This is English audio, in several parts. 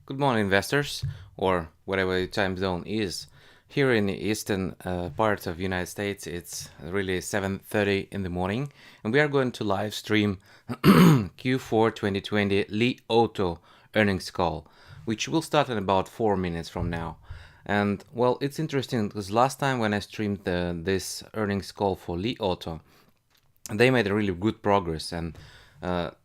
Good morning, investors, or whatever your time zone is. Here in the eastern part of the United States, it's really 7:30 in the morning, and we are going to live stream Q4 2020 Li Auto earnings call, which will start in about 4 minutes from now. And well, it's interesting because last time when I streamed this earnings call for Li Auto, they made a really good progress, and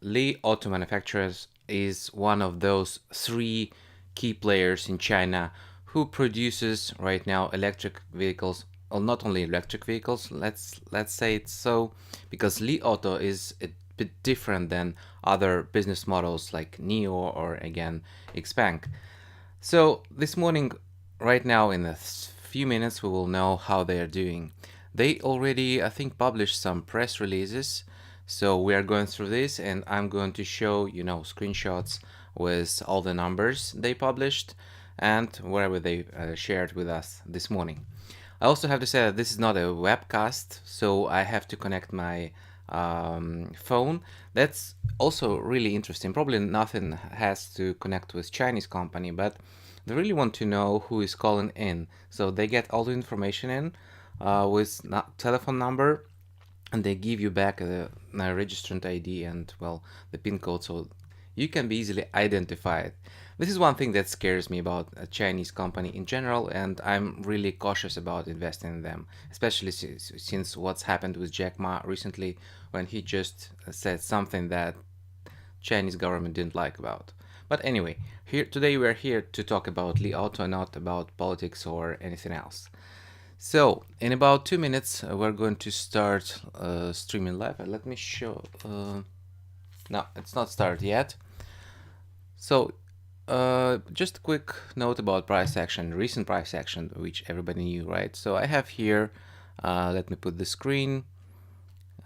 Li Auto Manufacturers is one of those three key players in China who produces right now electric vehicles. Well, not only electric vehicles, let's say it's so, because Li Auto is a bit different than other business models like NIO or again Xpeng. So this morning, right now, in a few minutes, we will know how they are doing. They already, I think, published some press releases. So we are going through this, and I'm going to show, screenshots with all the numbers they published and whatever they shared with us this morning. I also have to say that this is not a webcast, so I have to connect my phone. That's also really interesting. Probably nothing has to connect with Chinese company, but they really want to know who is calling in. So they get all the information in with telephone number, and they give you back a registrant ID and, well, the PIN code, so you can be easily identified. This is one thing that scares me about a Chinese company in general, and I'm really cautious about investing in them, especially since what's happened with Jack Ma recently, when he just said something that Chinese government didn't like about. But anyway, today we're here to talk about Li Auto, not about politics or anything else. So, in about 2 minutes, we're going to start streaming live. Let me show. No, it's not started yet. So, just a quick note about price action, recent price action, which everybody knew, right? So, I have here, let me put the screen.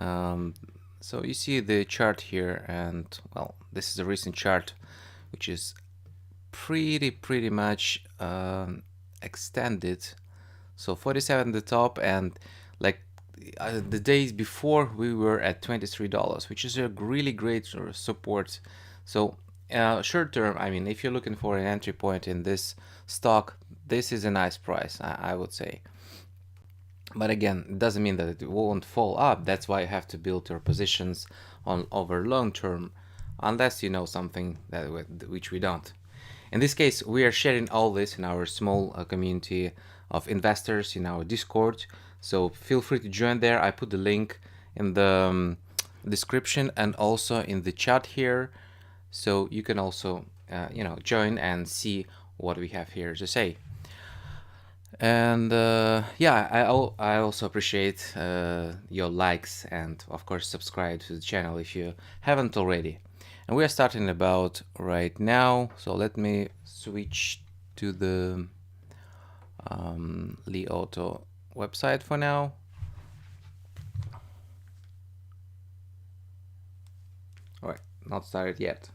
So, you see the chart here, and, well, this is a recent chart, which is pretty much extended. So 47 at the top, and like the days before we were at $23, which is a really great support. So short term, I mean, if you're looking for an entry point in this stock, this is a nice price, I would say. But again, it doesn't mean that it won't fall up. That's why you have to build your positions on over long term, unless you know something that which we don't. In this case, we are sharing all this in our small community of investors in our Discord. So feel free to join there. I put the link in the description and also in the chat here. So you can also, join and see what we have here to say. And yeah, I also appreciate your likes and, of course, subscribe to the channel if you haven't already. And we are starting about right now. So let me switch to the Li Auto website for now. All right, not started yet.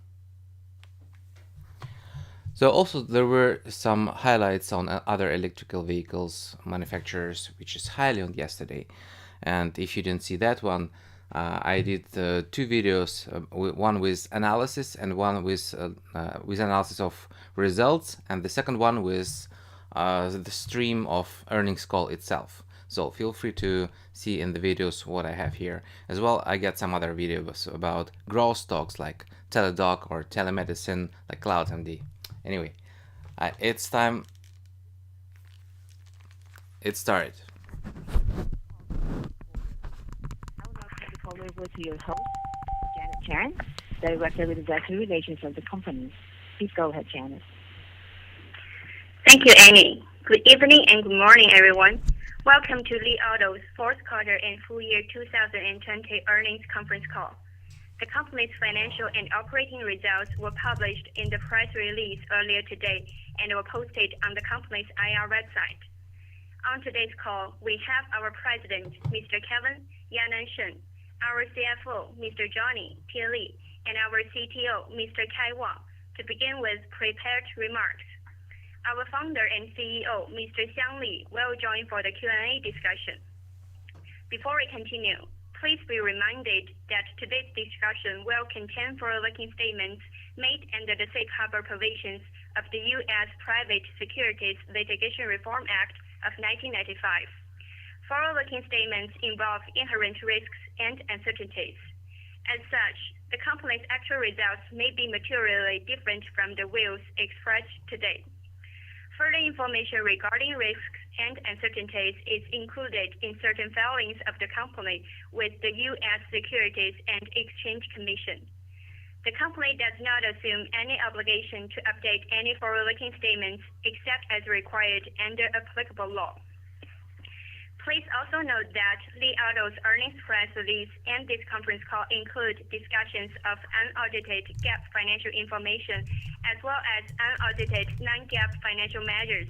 So also there were some highlights on other electrical vehicles manufacturers, which is highly on yesterday. And if you didn't see that one, I did 2 videos, one with analysis and one with analysis of results, and the second one with the stream of earnings call itself. So feel free to see in the videos what I have here. As well, I get some other videos about growth stocks like Teledoc or telemedicine like CloudMD. Anyway, it's time. It started. I would like to hand the call over to your host, Janet Chan, Director of Investor Relations of the company. Please go ahead, Janet. Thank you, Amy. Good evening and good morning, everyone. Welcome to Li Auto's fourth quarter and full year 2020 earnings conference call. The company's financial and operating results were published in the press release earlier today and were posted on the company's IR website. On today's call, we have our President, Mr. Kevin Yanan Shen, our CFO, Mr. Johnny Tie Li, and our CTO, Mr. Kai Wang, to begin with prepared remarks. Our founder and CEO, Mr. Xiang Li, will join for the Q&A discussion. Before we continue, please be reminded that today's discussion will contain forward-looking statements made under the safe harbor provisions of the U.S. Private Securities Litigation Reform Act of 1995. Forward-looking statements involve inherent risks and uncertainties. As such, the company's actual results may be materially different from the views expressed today. Further information regarding risks and uncertainties is included in certain filings of the company with the U.S. Securities and Exchange Commission. The company does not assume any obligation to update any forward-looking statements except as required under applicable law. Please also note that Li Auto's earnings press release and this conference call include discussions of unaudited GAAP financial information as well as unaudited non-GAAP financial measures.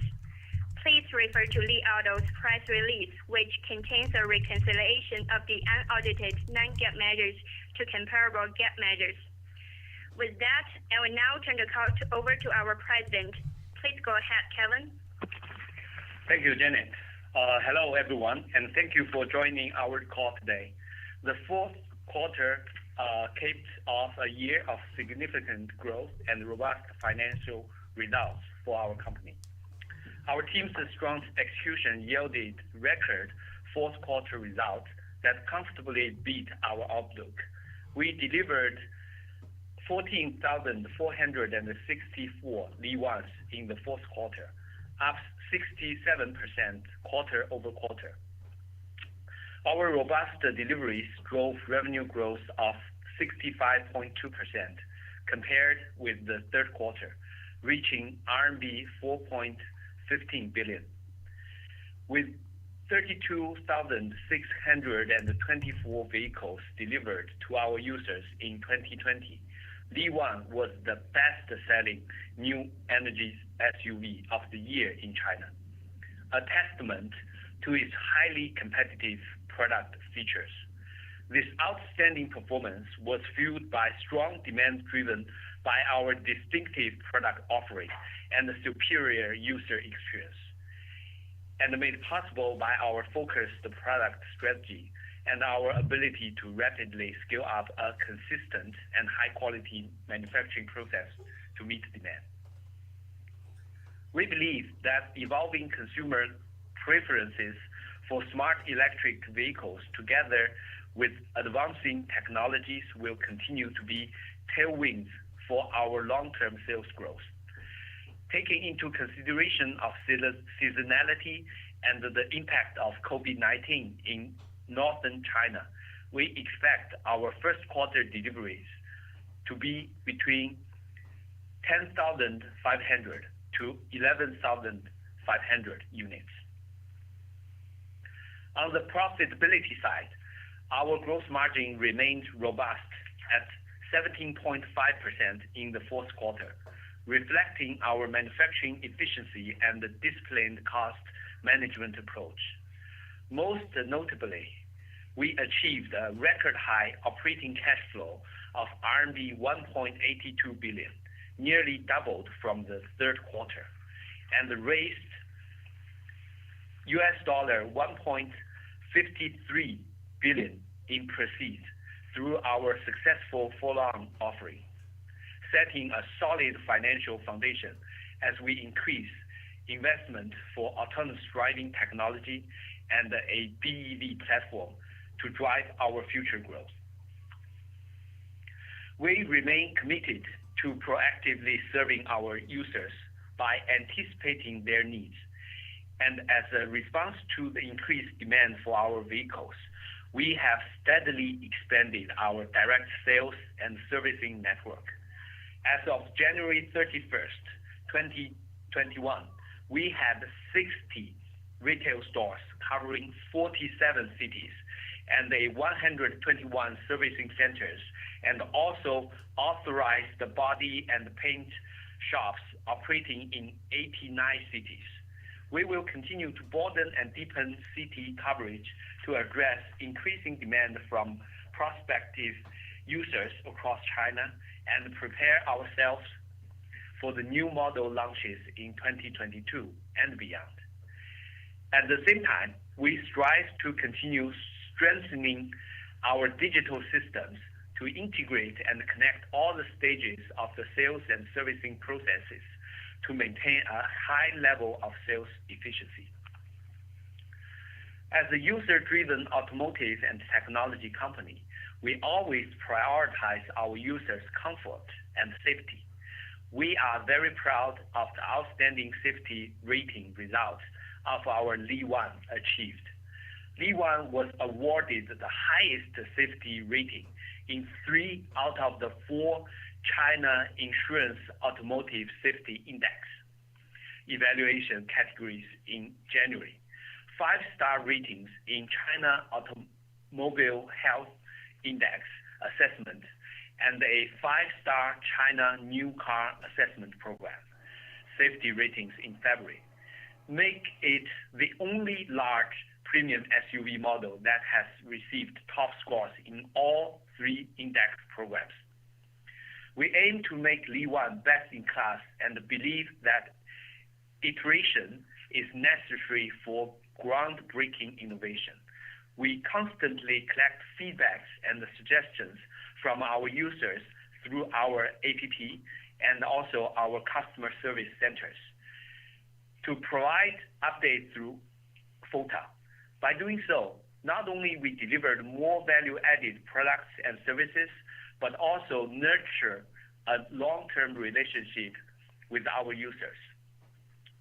Please refer to Li Auto's press release, which contains a reconciliation of the unaudited non-GAAP measures to comparable GAAP measures. With that, I will now turn the call over to our president. Please go ahead, Kevin. Thank you, Janet. Hello, everyone, and thank you for joining our call today. The fourth quarter capped off a year of significant growth and robust financial results for our company. Our team's strong execution yielded record fourth quarter results that comfortably beat our outlook. We delivered 14,464 Li Ones in the fourth quarter, up 67% quarter-over-quarter. Our robust deliveries drove revenue growth of 65.2% compared with the third quarter, reaching RMB 4.15 billion. With 32,624 vehicles delivered to our users in 2020, Li One was the best-selling new energy SUV of the year in China, a testament to its highly competitive product features. This outstanding performance was fueled by strong demand driven by our distinctive product offering and the superior user experience, and made possible by our focused product strategy and our ability to rapidly scale up a consistent and high-quality manufacturing process to meet demand. We believe that evolving consumer preferences for smart electric vehicles together with advancing technologies will continue to be tailwinds for our long-term sales growth. Taking into consideration of seasonality and the impact of COVID-19 in northern China, we expect our first quarter deliveries to be between 10,500 to 11,500 units. On the profitability side, our gross margin remained robust at 17.5% in the fourth quarter, reflecting our manufacturing efficiency and the disciplined cost management approach. Most notably, we achieved a record high operating cash flow of RMB 1.82 billion, nearly doubled from the third quarter, and raised $1.53 billion in proceeds through our successful follow-on offering, setting a solid financial foundation as we increase investment for autonomous driving technology and a BEV platform to drive our future growth. We remain committed to proactively serving our users by anticipating their needs, and as a response to the increased demand for our vehicles, we have steadily expanded our direct sales and servicing network. As of January 31st, 2021, we had 60 retail stores covering 47 cities and 121 servicing centers, and also authorized the body and paint shops operating in 89 cities. We will continue to broaden and deepen city coverage to address increasing demand from prospective users across China and prepare ourselves for the new model launches in 2022 and beyond. At the same time, we strive to continue strengthening our digital systems to to integrate and connect all the stages of the sales and servicing processes to maintain a high level of sales efficiency. As a user-driven automotive and technology company, we always prioritize our users' comfort and safety. We are very proud of the outstanding safety rating results of our Li One achieved. Li One was awarded the highest safety rating in 3 out of the 4 China Insurance Automotive Safety Index evaluation categories in January, 5-star ratings in China Automobile Health Index assessment, and a 5-star China New Car Assessment Program safety ratings in February, make it the only large premium SUV model that has received top scores in all 3 index programs. We aim to make Li One best in class and believe that iteration is necessary for groundbreaking innovation. We constantly collect feedbacks and suggestions from our users through our app and also our customer service centers to provide updates through FOTA. By doing so, not only we delivered more value-added products and services, but also nurture a long-term relationship with our users,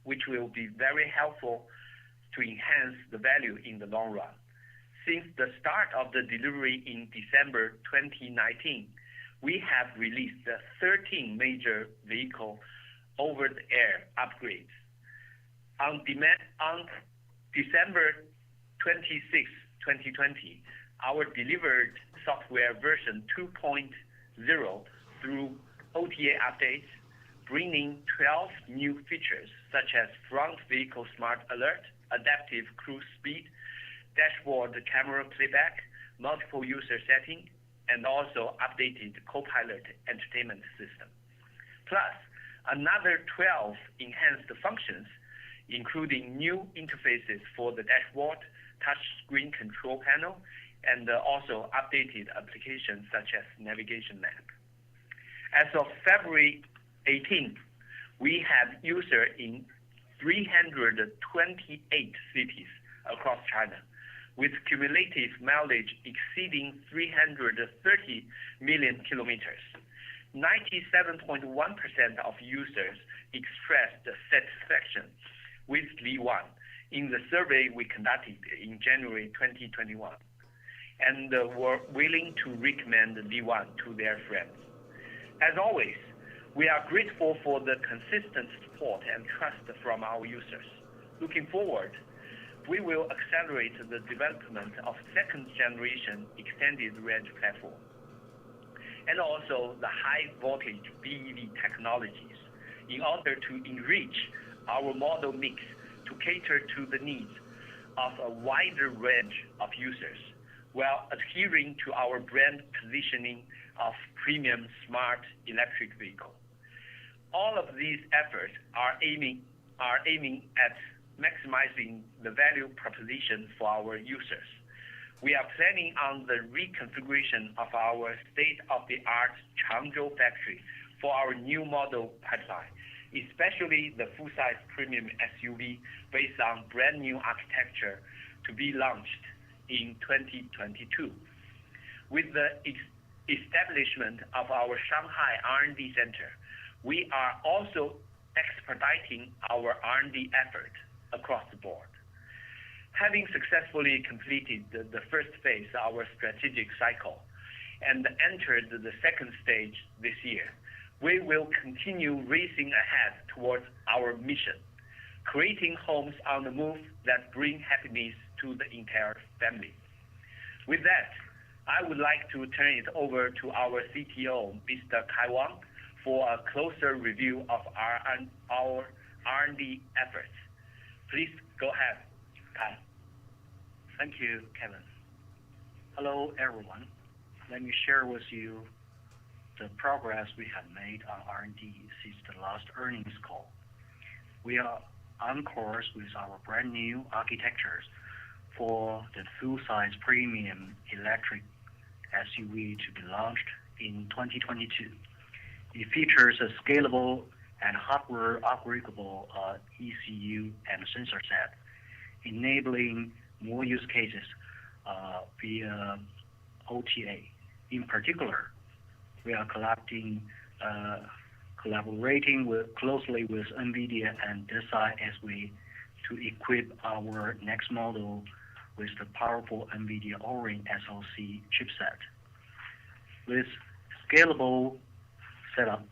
which will be very helpful to enhance the value in the long run. Since the start of the delivery in December 2019, we have released 13 major vehicle over-the-air upgrades. On December 26, 2020, our delivered software version 2.0 through OTA updates, bringing 12 new features such as front vehicle smart alert, adaptive cruise speed, dashboard camera playback, multiple user setting, and also updated co-pilot entertainment system. Plus, another 12 enhanced functions, including new interfaces for the dashboard, touchscreen control panel, and also updated applications such as navigation map. As of February 18, we have users in 328 cities across China, with cumulative mileage exceeding 330 million kilometers. 97.1% of users expressed satisfaction with Li One in the survey we conducted in January 2021, and were willing to recommend Li One to their friends. As always, we are grateful for the consistent support and trust from our users. Looking forward, we will accelerate the development of second-generation extended range platform and also the high-voltage BEV technologies in order to enrich our model mix to cater to the needs of a wider range of users while adhering to our brand positioning of premium smart electric vehicle. All of these efforts are aiming at maximizing the value proposition for our users. We are planning on the reconfiguration of our state-of-the-art Changzhou factory for our new model pipeline, especially the full-size premium SUV based on brand new architecture to be launched in 2022. With the establishment of our Shanghai R&D Center, we are also expediting our R&D effort across the board. Having successfully completed the first phase of our strategic cycle and entered the second stage this year, we will continue racing ahead towards our mission, creating homes on the move that bring happiness to the entire family. With that, I would like to turn it over to our CTO, Mr. Kai Wang, for a closer review of our R&D efforts. Please go ahead, Kai. Thank you, Kevin. Hello, everyone. Let me share with you the progress we have made on R&D since the last earnings call. We are on course with our brand new architectures for the full-size premium electric SUV to be launched in 2022. It features a scalable and hardware upgradable ECU and sensor set, enabling more use cases via OTA. In particular, we are collaborating closely with NVIDIA and Desai SW to equip our next model with the powerful NVIDIA Orin SoC chipset. With scalable setup,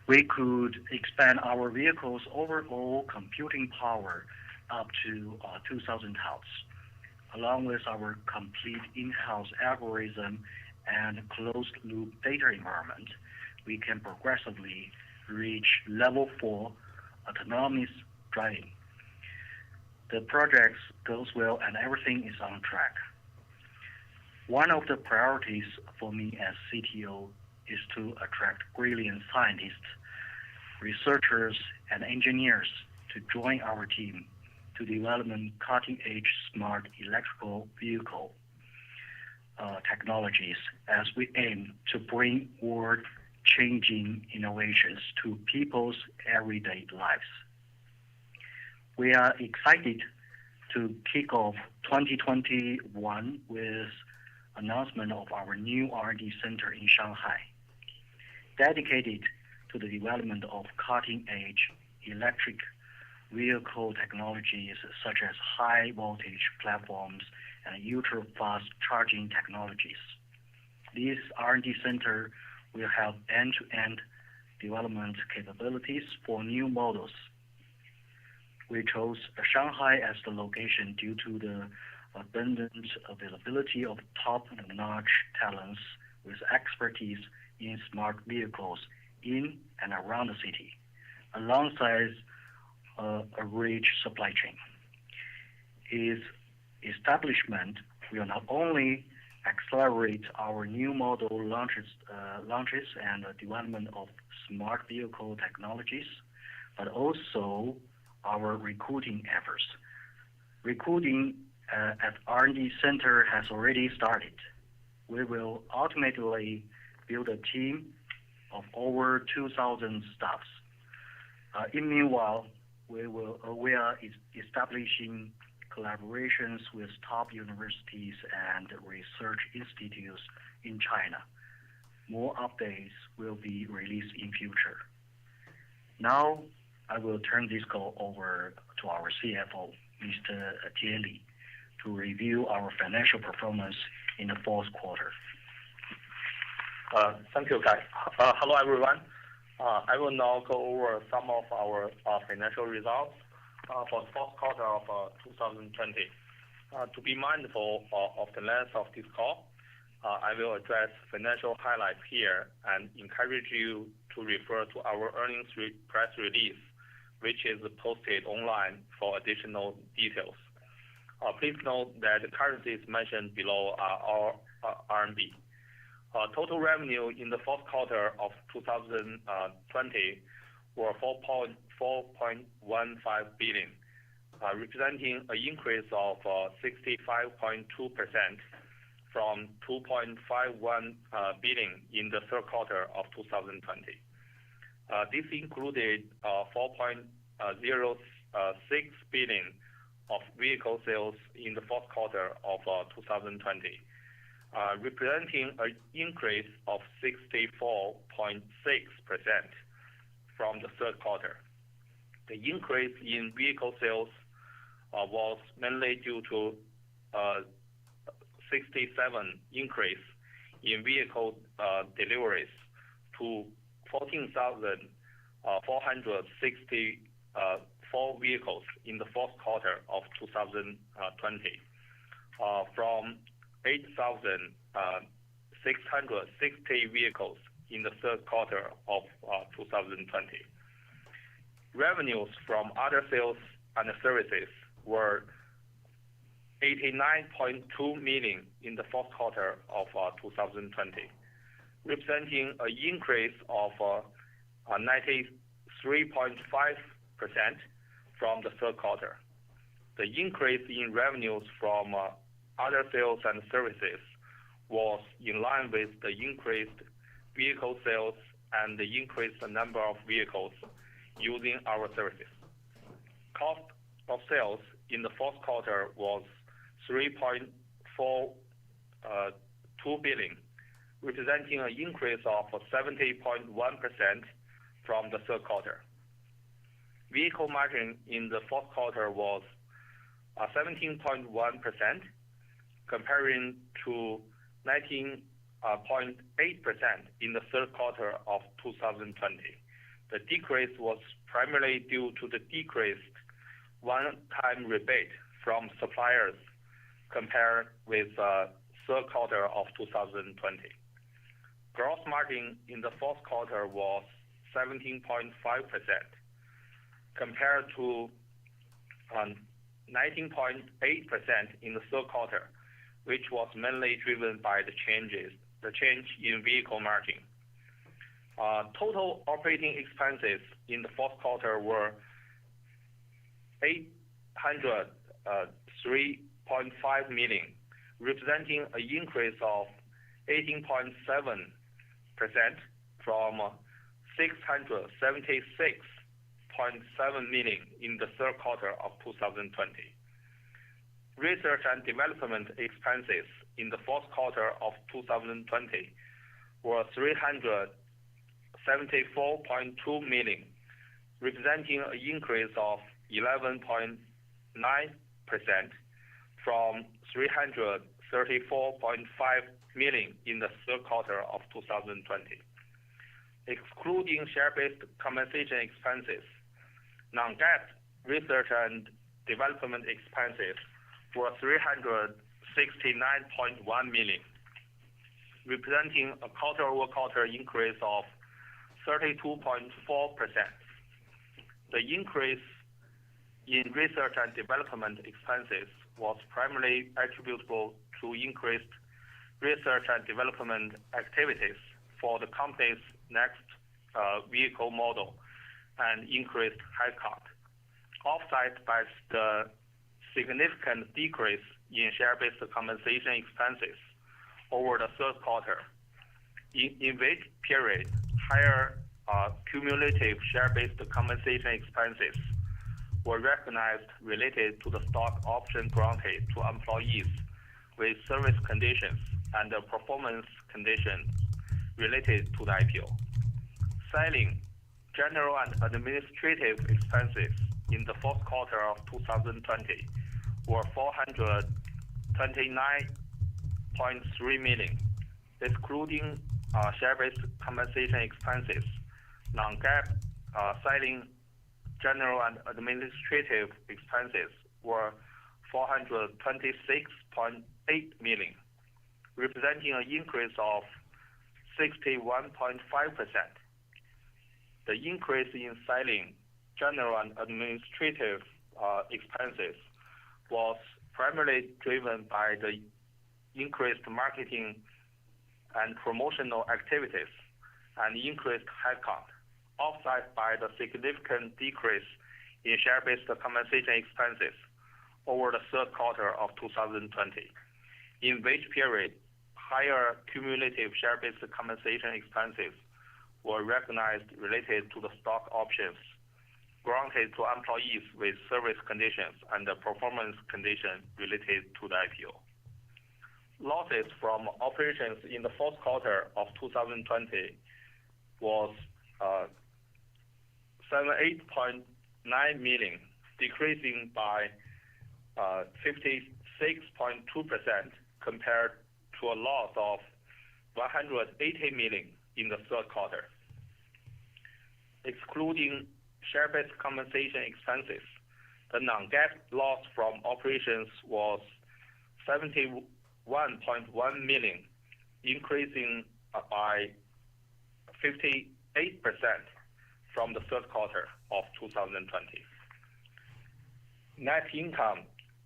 we could expand our vehicle's overall computing power up to 2,000 TOPS. Along with our complete in-house algorithm and closed-loop data environment, we can progressively reach level 4 autonomous driving. The project goes well and everything is on track. One of the priorities for me as CTO is to attract brilliant scientists, researchers, and engineers to join our team to develop cutting-edge smart electrical vehicle technologies as we aim to bring world-changing innovations to people's everyday lives. We are excited to kick off 2021 with announcement of our new R&D center in Shanghai, dedicated to the development of cutting-edge electric vehicle technologies such as high voltage platforms and ultra-fast charging technologies. This R&D center will have end-to-end development capabilities for new models. We chose Shanghai as the location due to the abundant availability of top-notch talents with expertise in smart vehicles in and around the city, alongside a rich supply chain. Its establishment will not only accelerate our new model launches and the development of smart vehicle technologies, but also our recruiting efforts. Recruiting at R&D Center has already started. We will ultimately build a team of over 2,000 staffs. In meanwhile, we are establishing collaborations with top universities and research institutes in China. More updates will be released in future. Now, I will turn this call over to our CFO, Mr. Jie Li, to review our financial performance in the fourth quarter. Thank you, Kai. Hello, everyone. I will now go over some of our financial results for the fourth quarter of 2020. To be mindful of the length of this call, I will address financial highlights here and encourage you to refer to our earnings press release, which is posted online for additional details. Please note that the currencies mentioned below are RMB. Total revenue in the fourth quarter of 2020 were 4.15 billion, representing an increase of 65.2% from 2.51 billion in the third quarter of 2020. This included 4.06 billion of vehicle sales in the fourth quarter of 2020, representing an increase of 64.6% from the third quarter. The increase in vehicle sales was mainly due to 67 increase in vehicle deliveries to 14,464 vehicles in the fourth quarter of 2020, from 8,660 vehicles in the third quarter of 2020. Revenues from other sales and services were 89.2 million in the fourth quarter of 2020, representing an increase of 93.5% from the third quarter. The increase in revenues from other sales and services was in line with the increased vehicle sales and the increased number of vehicles using our services. Cost of sales in the fourth quarter was 3.42 billion, representing an increase of 70.1% from the third quarter. Vehicle margin in the fourth quarter was 17.1%, comparing to 19.8% in the third quarter of 2020. The decrease was primarily due to the decreased one-time rebate from suppliers compared with third quarter of 2020. Gross margin in the fourth quarter was 17.5%, compared to 19.8% in the third quarter, which was mainly driven by the change in vehicle margin. Total operating expenses in the fourth quarter were 803.5 million, representing an increase of 18.7% from 676.7 million in the third quarter of 2020. Research and development expenses in the fourth quarter of 2020 were 374.2 million, representing an increase of 11.9% from 334.5 million in the third quarter of 2020. Excluding share-based compensation expenses, non-GAAP research and development expenses were 369.1 million, representing a quarter-over-quarter increase of 32.4%. The increase in research and development expenses was primarily attributable to increased research and development activities for the company's next vehicle model and increased headcount, offset by the significant decrease in share-based compensation expenses over the third quarter, in which period higher cumulative share-based compensation expenses were recognized related to the stock option granted to employees with service conditions and the performance conditions related to the IPO. Selling, general and administrative expenses in the fourth quarter of 2020 were 429.3 million, excluding share-based compensation expenses. Non-GAAP selling, general and administrative expenses were 426.8 million, representing an increase of 61.5%. The increase in selling, general and administrative expenses was primarily driven by the increased marketing and promotional activities and increased headcount, offset by the significant decrease in share-based compensation expenses over the third quarter of 2020, in which period higher cumulative share-based compensation expenses were recognized related to the stock options granted to employees with service conditions and the performance condition related to the IPO. Losses from operations in the fourth quarter of 2020 was 78.9 million, decreasing by 56.2% compared to a loss of 180 million in the third quarter. Excluding share-based compensation expenses, the non-GAAP loss from operations was 71.1 million, increasing by 58% from the third quarter of 2020. Net income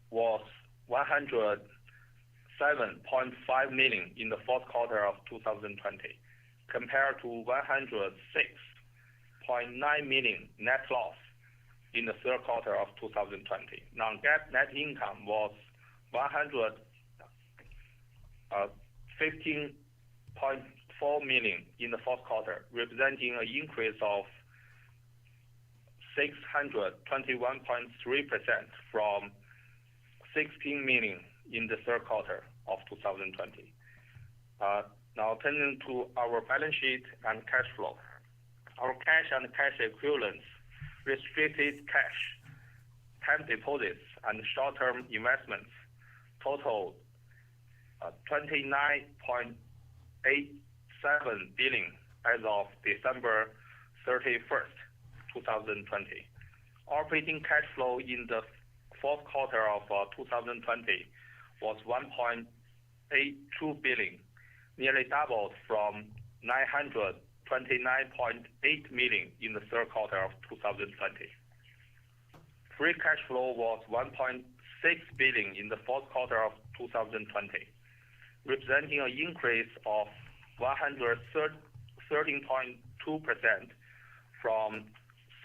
was 107.5 million in the fourth quarter of 2020, compared to 106.9 million net loss in the third quarter of 2020. Non-GAAP net income was 15.4 million in the fourth quarter, representing an increase of 621.3% from 16 million in the third quarter of 2020. Now turning to our balance sheet and cash flow. Our cash and cash equivalents, restricted cash, time deposits, and short-term investments totaled 29.87 billion as of December 31st, 2020. Operating cash flow in the fourth quarter of 2020 was 1.82 billion, nearly doubled from 929.8 million in the third quarter of 2020. Free cash flow was 1.6 billion in the fourth quarter of 2020, representing an increase of 113.2% from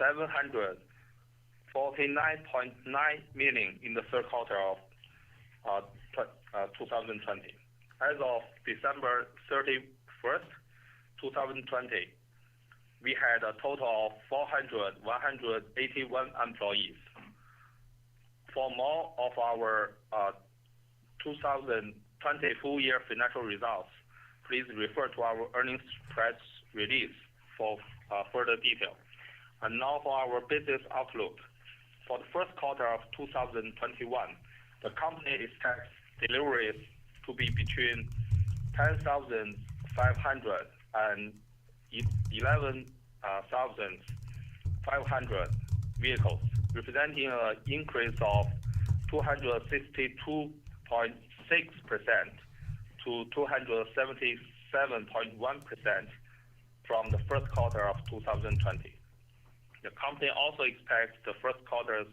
749.9 million in the third quarter of 2020. As of December 31st, 2020, we had a total of 181 employees. For more of our 2020 full year financial results, please refer to our earnings press release for further detail. And now for our business outlook. For the first quarter of 2021, the company expects deliveries to be between 10,500 and 11,500 vehicles, representing an increase of 262.6% to 277.1% from the first quarter of 2020. The company also expects the first quarter's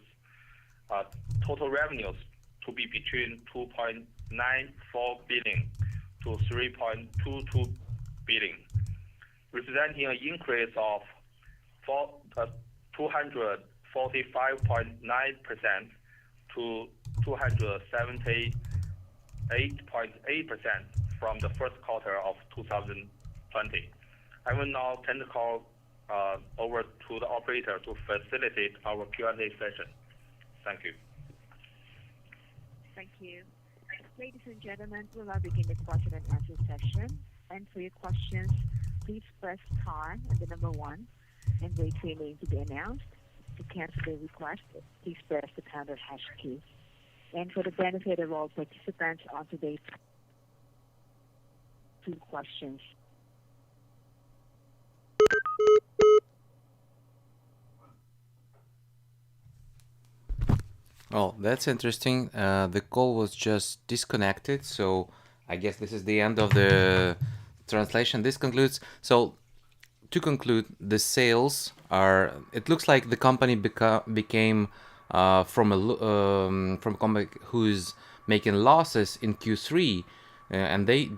total revenues to be between 2.94 billion to 3.22 billion, representing an increase of 245.9% to 278.8% from the first quarter of 2020. I will now turn the call over to the operator to facilitate our Q&A session. Thank you. Thank you. Ladies and gentlemen, we'll now begin the question and answer session. And for your questions, please press star and the number 1 and wait for your name to be announced. To cancel the request, please press the pound or hash key. And for the benefit of all participants on today's 2 questions. Oh, that's interesting. The call was just disconnected, so I guess this is the end of the translation. This concludes. So, to conclude, the sales are. It looks like the company became from a company who's making losses in Q3, and they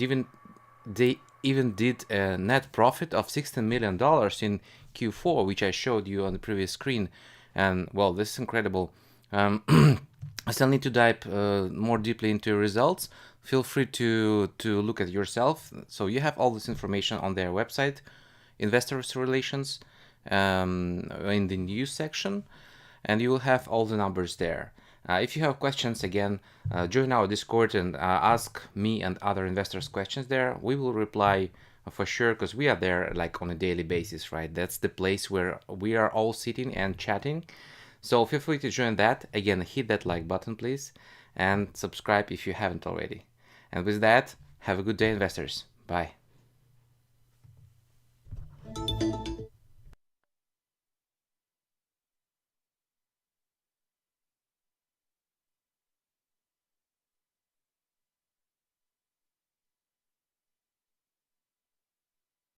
even did a net profit of $16 million in Q4, which I showed you on the previous screen. And well, this is incredible. I still need to dive more deeply into results. Feel free to look at yourself. So you have all this information on their website, Investor Relations, in the news section, and you will have all the numbers there. If you have questions, again, join our Discord and ask me and other investors questions there. We will reply for sure, because we are there like on a daily basis, right? That's the place where we are all sitting and chatting. So feel free to join that. Again, hit that like button, please, and subscribe if you haven't already. And with that, have a good day, investors. Bye.